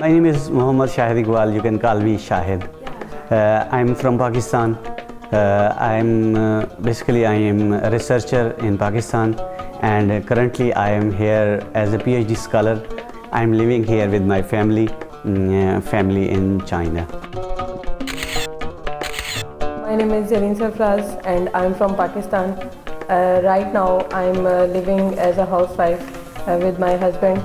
My name is Mohammad Shahid Iqbal. You can call me Shahid. I'm from Pakistan. Basically I am a researcher in Pakistan, and currently I am here as a PhD scholar. I'm living here with my family in China. My name is Zareen Sarfraz and I'm from Pakistan. Right now I'm living as a housewife with my husband.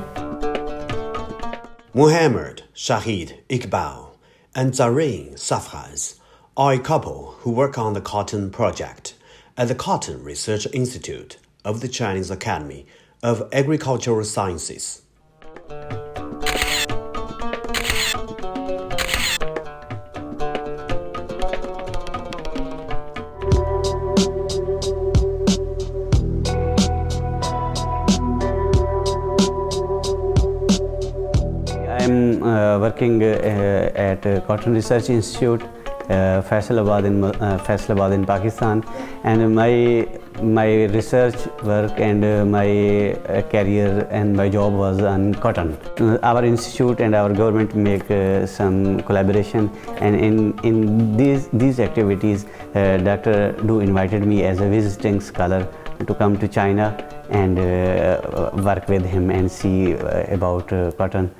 Mohammad Shahid Iqbal and Zareen Sarfraz are a couple who work on the Cotton Project at the Cotton Research Institute of the Chinese Academy of Agricultural Sciences. I'm working at Cotton Research Institute, Faisalabad in Pakistan, and my research work and my career and my job was on cotton. Our institute and our government make some collaboration, and in these activities, Dr. Du invited me as a visiting scholar to come to China and work with him and see about cotton.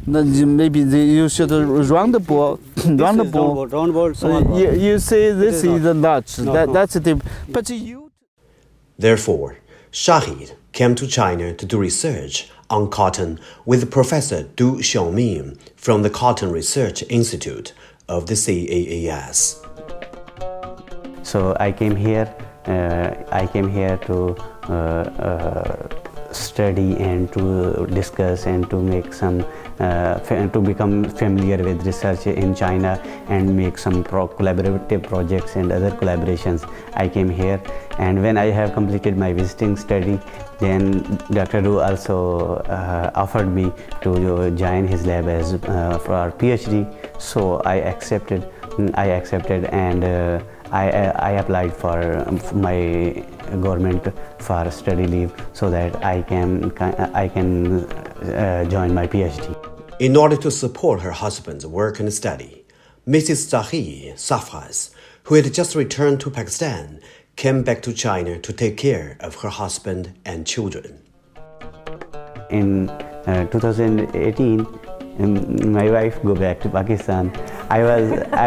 Maybe you should round the ball. Round the ball. Round ball. You say this is the nuts. That's the. But you. Therefore, Shahid came to China to do research on cotton with Professor Du Xiaoming from the Cotton Research Institute of the CAAS. So I came here to study and to discuss and to make some to become familiar with research in China and make some collaborative projects and other collaborations. I came here, and when I have completed my visiting study, then Dr. Du also offered me to join his lab as for our PhD. So I accepted and I applied for my government for study leave so that I can join my PhD. In order to support her husband's work and study, Mrs. Zareen Sarfraz, who had just returned to Pakistan, came back to China to take care of her husband and children. In 2018, my wife go back to Pakistan. I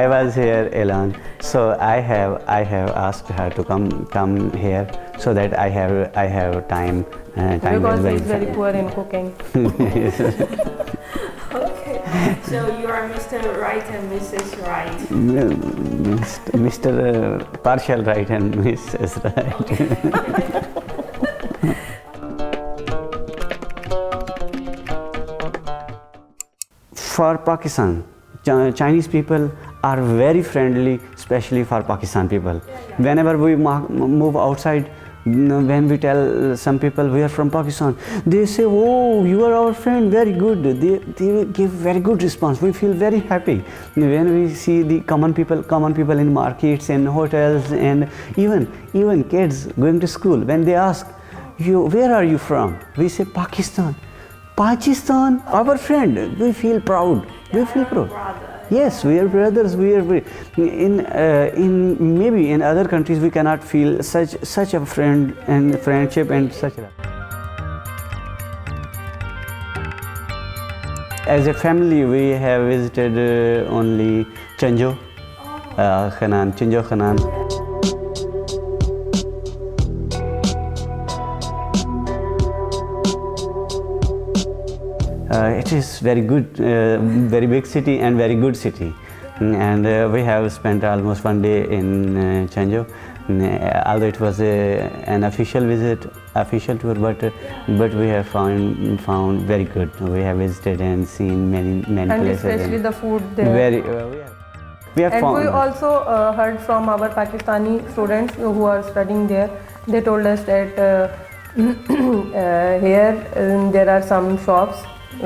was here alone, so I have asked her to come here so that I have time. Because he's very poor in cooking. Okay, so you are Mr. Right and Mrs. Right. Mr. Partial Right and Mrs. Right. For Pakistan, Chinese people are very friendly, especially for Pakistan people. Whenever we move outside, when we tell some people we are from Pakistan, they say, "Oh, you are our friend, very good." They give very good response. We feel very happy when we see the common people in markets and hotels, and even kids going to school. When they ask, "Where are you from?" We say, "Pakistan." Pakistan, our friend. We feel proud. We feel proud. Yes, we are brothers. Maybe in other countries we cannot feel such a friend and friendship and such. As a family, we have visited only Chenzhou, Henan. It is very good, very big city and very good city, and we have spent almost one day in Chenzhou. Although it was an official tour, but we have found very good. We have visited and seen many and places. And especially the food there. We have found. We also heard from our Pakistani students who are studying there. They told us that here there are some shops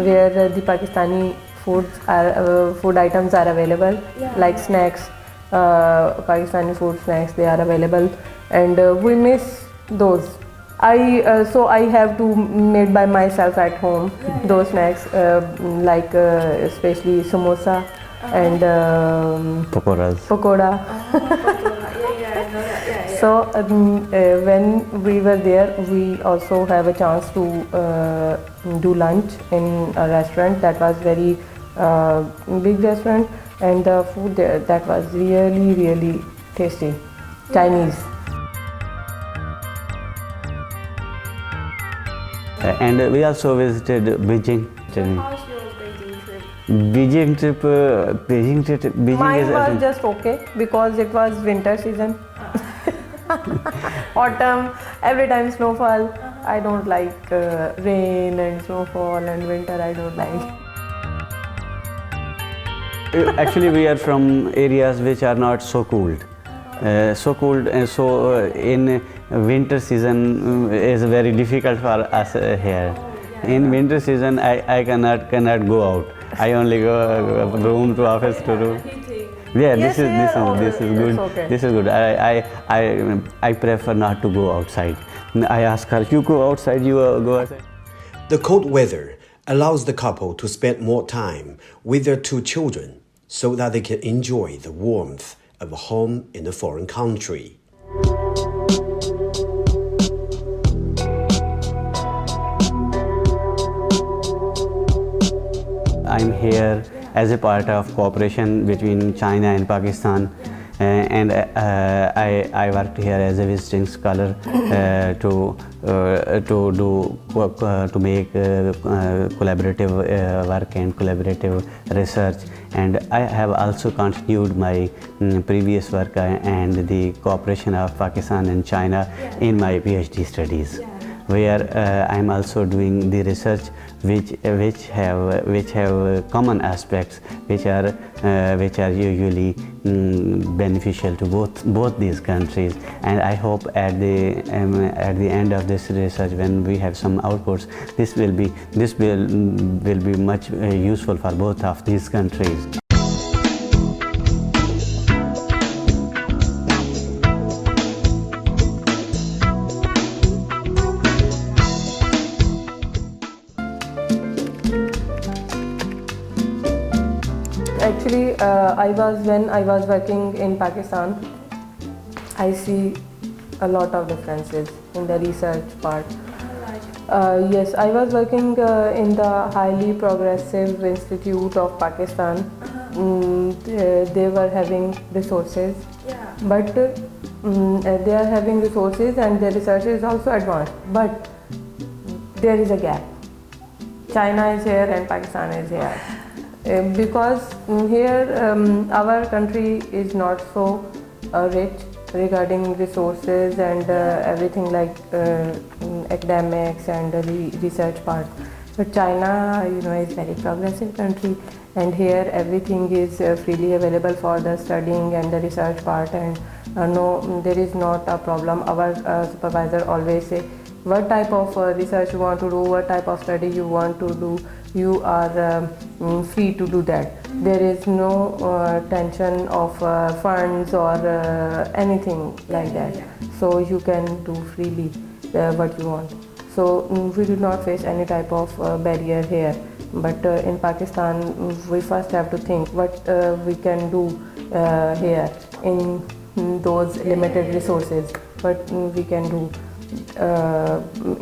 where the Pakistani food items are available, like snacks, Pakistani food snacks, they are available, and we miss those. So I have to made by myself at home those snacks like especially samosa and Pakoras. pakoda. Yeah, I know that. Yeah. So when we were there, we also have a chance to do lunch in a restaurant that was very big restaurant, and the food there that was really tasty, Chinese. And we also visited Beijing. How's your Beijing trip? Beijing is Mine was just okay because it was winter season. Autumn, every time snowfall. I don't like rain and snowfall, and winter I don't like. Actually, we are from areas which are not so cold. And so in winter season is very difficult for us here. In winter season, I cannot go out. I only go room to office to room. Yeah, Yes, this is good. it's okay. This is good. I prefer not to go outside. I ask her, you go outside, you go outside. The cold weather allows the couple to spend more time with their two children so that they can enjoy the warmth of a home in a foreign country. I'm here as a part of cooperation between China and Pakistan, and I worked here as a visiting scholar to make collaborative work and collaborative research, and I have also continued my previous work and the cooperation of Pakistan and China in my PhD studies, where I am also doing the research which have common aspects which are usually beneficial to both these countries, and I hope at the end of this research, when we have some outputs, this will be much useful for both of these countries. Actually, when I was working in Pakistan, I see a lot of differences in the research part. Yes, I was working in the highly progressive institute of Pakistan. They were having resources, but they are having resources and their research is also advanced. But there is a gap. China is here and Pakistan is here. Because here our country is not so rich regarding resources and everything like academics and the research part. But China, is very progressive country, and here everything is freely available for the studying and the research part, and no, there is not a problem. Our supervisor always say, what type of research you want to do, what type of study you want to do, you are free to do that. There is no tension of funds or anything like that. So you can do freely what you want. So we do not face any type of barrier here. But in Pakistan, we first have to think what we can do here in those limited resources. What we can do.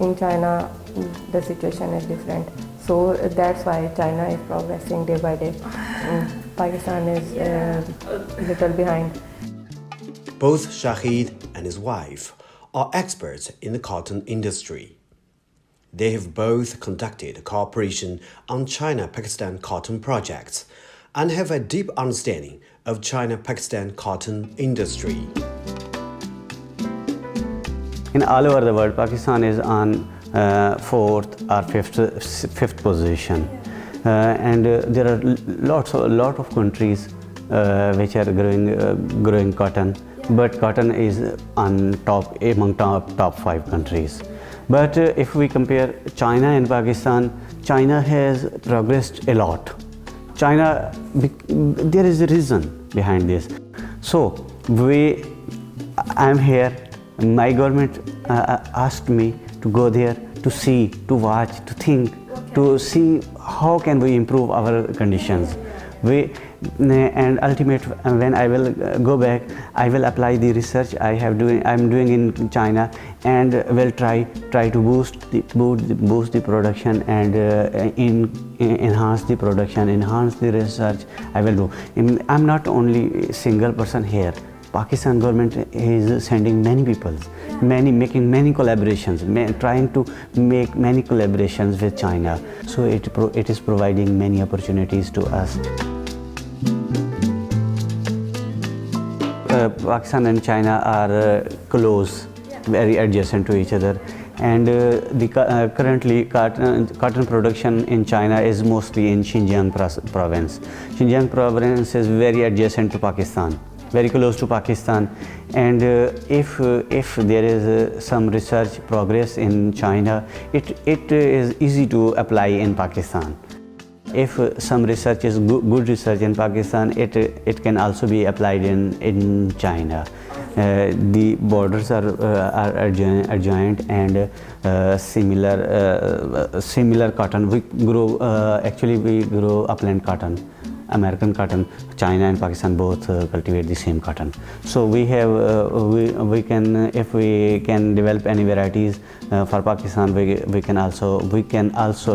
In China, the situation is different. So that's why China is progressing day by day. Pakistan is a little behind. Both Shahid and his wife are experts in the cotton industry. They have both conducted cooperation on China-Pakistan cotton projects and have a deep understanding of China-Pakistan cotton industry. In all over the world, Pakistan is on fourth or fifth position, and there are lot of countries which are growing cotton, but cotton is on top among top 5 countries. But if we compare China and Pakistan, China has progressed a lot. China, there is a reason behind this. So I am here. My government asked me to go there, to see, to watch, to think, to see how can we improve our conditions. And ultimate, when I will go back, I will apply the research I'm doing in China, and will try to boost the production, and enhance the production, enhance the research. I will do. I'm not only a single person here. Pakistan government is sending many people, making many collaborations, trying to make many collaborations with China. So it is providing many opportunities to us. Pakistan and China are close, very adjacent to each other, and currently cotton production in China is mostly in Xinjiang province. Xinjiang province is very adjacent to Pakistan, very close to Pakistan, and if there is some research progress in China, it is easy to apply in Pakistan. If some research is good research in Pakistan, it can also be applied in China. The borders are adjoined, and similar cotton. We grow upland cotton, American cotton. China and Pakistan both cultivate the same cotton. So we have we can, if we can develop any varieties for Pakistan, we can also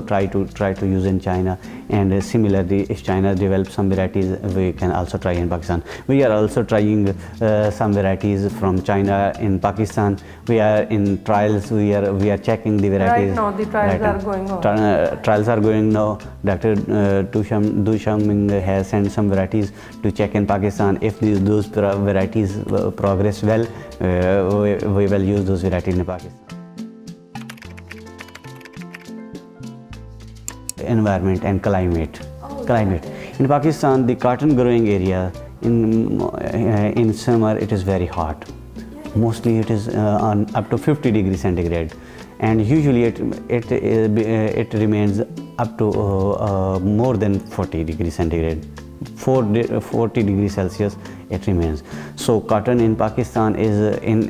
try to use in China, and similarly, if China develops some varieties, we can also try in Pakistan. We are also trying some varieties from China in Pakistan. We are in trials. We are checking the varieties. Right now the trials are going on. Trials are going now. Dr. Du Xiaoming has sent some varieties to check in Pakistan. If those varieties progress well, we will use those varieties in Pakistan. Environment and climate. In Pakistan, the cotton growing area in summer it is very hot. Mostly it is on up to 50 degrees centigrade, and usually it remains up to more than 40 degrees centigrade. 40 degrees Celsius it remains. So cotton in Pakistan is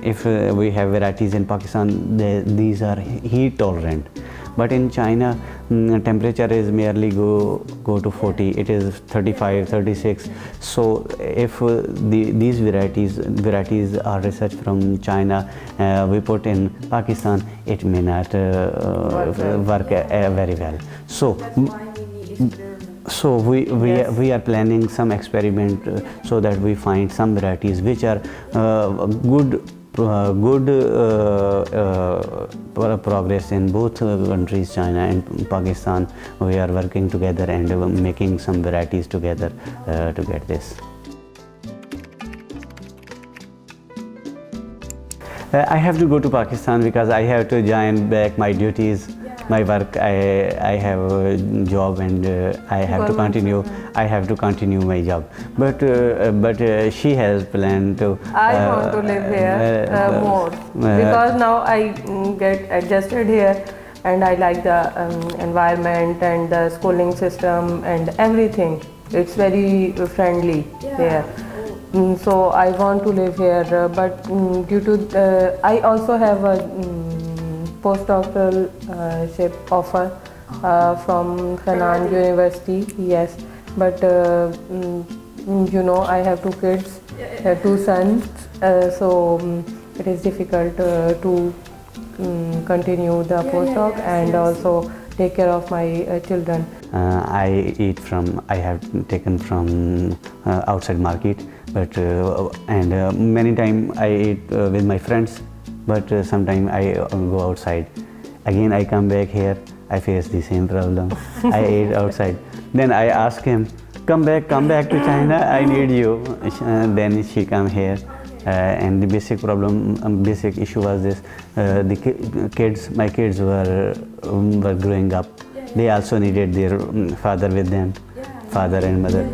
if we have varieties in Pakistan, these are heat tolerant. But in China, temperature is merely go to 40. It is 35, 36. So if these varieties are researched from China, we put in Pakistan, it may not work very well. So we are planning some experiment so that we find some varieties which are good progress in both countries, China and Pakistan. We are working together and making some varieties together to get this. I have to go to Pakistan because I have to join back my duties, my work. I have a job, and I have to continue. I have to continue my job. But she has planned to. I want to live here more because now I get adjusted here, and I like the environment and the schooling system and everything. It's very friendly here. So I want to live here, but due to I also have a postdoctoralship offer from Henan University. Yes, but you know, I have 2 kids, 2 sons, so it is difficult to continue the postdoc and also take care of my children. I have taken from outside market, but and many times I eat with my friends, but sometimes I go outside. Again I come back here, I face the same problem. I eat outside. Then I ask him, come back to China, I need you. Then she come here. And the basic issue was this: my kids were growing up. They also needed their father with them, father and mother.